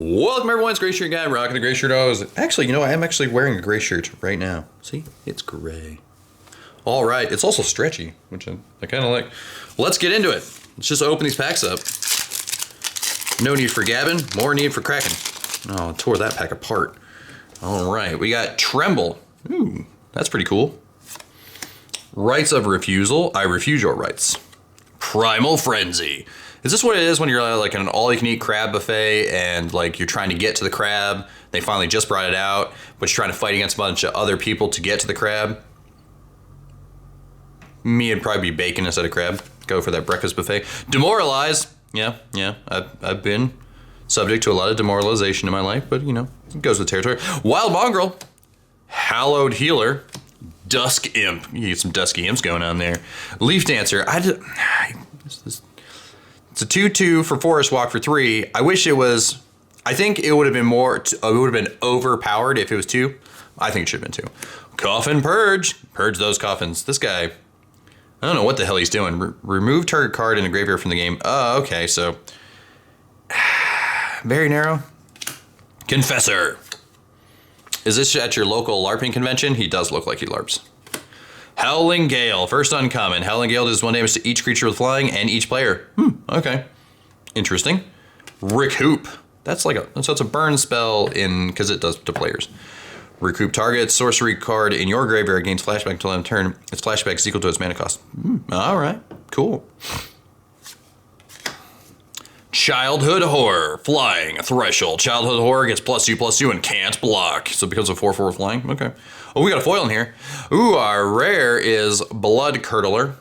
Welcome everyone, it's Gray Shirt Guy, rocking the gray shirt always. Actually, you know, I am actually wearing a gray shirt right now. See? It's gray. All right, it's also stretchy, which I kind of like. Let's get into it. Let's just open these packs up. No need for gabbing, more need for cracking. Oh, I tore that pack apart. All right, we got Tremble. Ooh, that's pretty cool. Rights of Refusal, I refuse your rights. Primal Frenzy. Is this what it is when you're like in an all-you-can-eat crab buffet and like you're trying to get to the crab? They finally just brought it out, but you're trying to fight against a bunch of other people to get to the crab? Me, it'd probably be bacon instead of crab. Go for that breakfast buffet. Demoralize. Yeah. I've been subject to a lot of demoralization in my life, but you know, it goes with the territory. Wild Mongrel. Hallowed Healer. Dusk Imp. You get some dusky imps going on there. Leaf Dancer. It's a 2/2 for Forest Walk for 3. I wish it was. I think it would have been more. It would have been overpowered if it was 2. I think it should have been 2. Coffin Purge. Purge those coffins. This guy. I don't know what the hell he's doing. Remove target card in a graveyard from the game. Oh, okay. So very narrow. Confessor. Is this at your local LARPing convention? He does look like he LARPs. Howling Gale, first uncommon. Howling Gale does 1 damage to each creature with flying and each player. Okay. Interesting. Recoup. That's like so it's a burn spell because it does to players. Recoup target sorcery card in your graveyard gains flashback until end of turn. Its flashback is equal to its mana cost. All right, cool. Childhood Horror, flying, threshold. Childhood Horror gets +2/+2 and can't block. So it becomes a 4/4 flying. Okay. Oh, we got a foil in here. Ooh, our rare is Blood Curdler.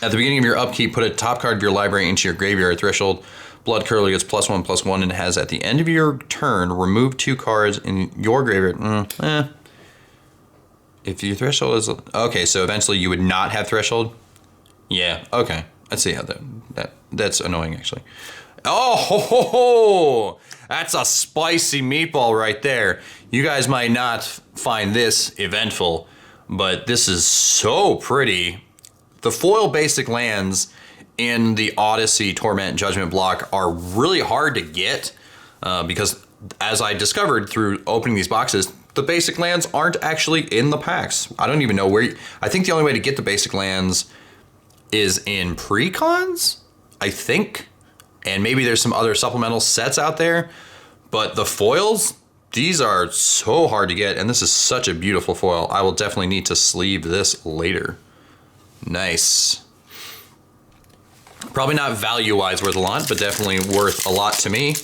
At the beginning of your upkeep, put a top card of your library into your graveyard. Threshold. Blood Curdler gets +1/+1 and has at the end of your turn, remove 2 cards in your graveyard. If your threshold is... Okay, so eventually you would not have threshold? Yeah, okay. Let's see how that's annoying, actually. Oh, ho, ho, ho. That's a spicy meatball right there. You guys might not find this eventful, but this is so pretty. The foil basic lands in the Odyssey, Torment, Judgment block are really hard to get because, as I discovered through opening these boxes, the basic lands aren't actually in the packs. I don't even know where... I think the only way to get the basic lands is in pre-cons, I think. And maybe there's some other supplemental sets out there. But the foils, these are so hard to get. And this is such a beautiful foil. I will definitely need to sleeve this later. Nice. Probably not value-wise worth a lot, but definitely worth a lot to me.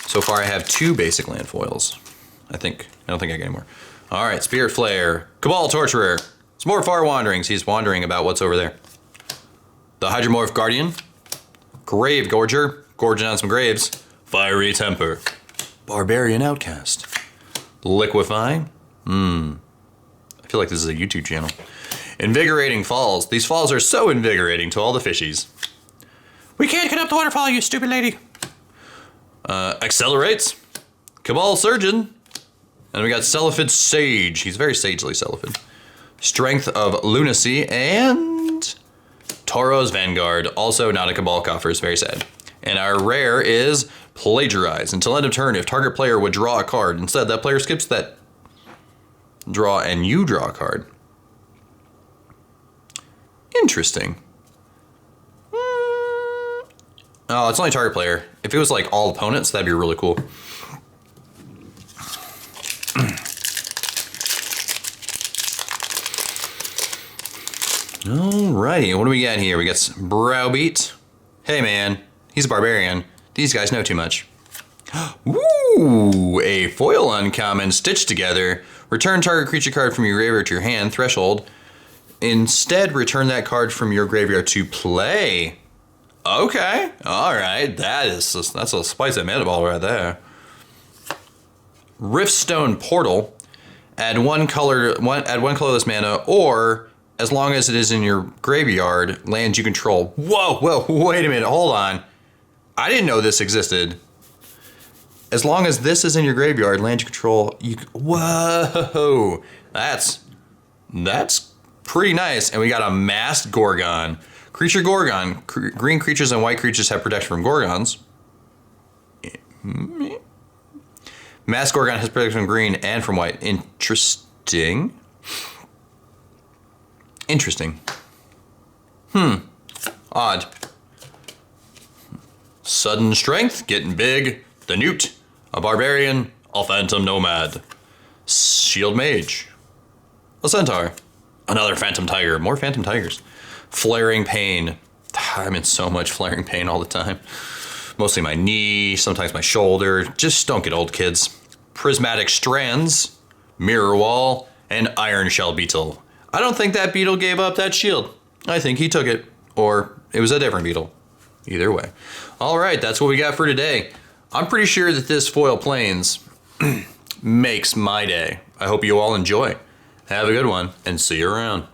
So far I have 2 basic land foils. I don't think I get any more. All right, Spirit Flare. Cabal Torturer. Some more Far Wanderings. He's wandering about what's over there. The Hydromorph Guardian. Grave Gorger. Gorging on some graves. Fiery Temper. Barbarian Outcast. Liquefy. I feel like this is a YouTube channel. Invigorating Falls. These falls are so invigorating to all the fishies. We can't get up the waterfall, you stupid lady. Accelerates. Cabal Surgeon. And we got Cephid Sage. He's very sagely Cephid. Strength of Lunacy and Tauro's Vanguard. Also not a Cabal Coffers, very sad. And our rare is Plagiarize. Until end of turn, if target player would draw a card, instead that player skips that draw and you draw a card. Interesting. Oh, it's only target player. If it was like all opponents, that'd be really cool. Alrighty, what do we got here? We got Browbeat. Hey man, he's a barbarian. These guys know too much. Ooh, a foil uncommon stitched together. Return target creature card from your graveyard to your hand, threshold. Instead, return that card from your graveyard to play. Okay, alright, that's a spicy meatball right there. Riftstone Portal. Add one colorless mana, or as long as it is in your graveyard, lands you control. Whoa, wait a minute, hold on. I didn't know this existed. As long as this is in your graveyard, lands you control, whoa, that's pretty nice. And we got a Masked Gorgon. Creature Gorgon. Green creatures and white creatures have protection from Gorgons. Mass Gorgon has protection from green and from white. Interesting. Interesting. Odd. Sudden Strength, getting big. The Newt, a Barbarian, a Phantom Nomad. Shield Mage, a Centaur, another Phantom Tiger, more Phantom Tigers. Flaring Pain. I'm in so much Flaring Pain all the time. Mostly my knee, sometimes my shoulder. Just don't get old, kids. Prismatic Strands, Mirror Wall, and Iron Shell Beetle. I don't think that beetle gave up that shield. I think he took it, or it was a different beetle. Either way. All right, that's what we got for today. I'm pretty sure that this foil plains makes my day. I hope you all enjoy. Have a good one, and see you around.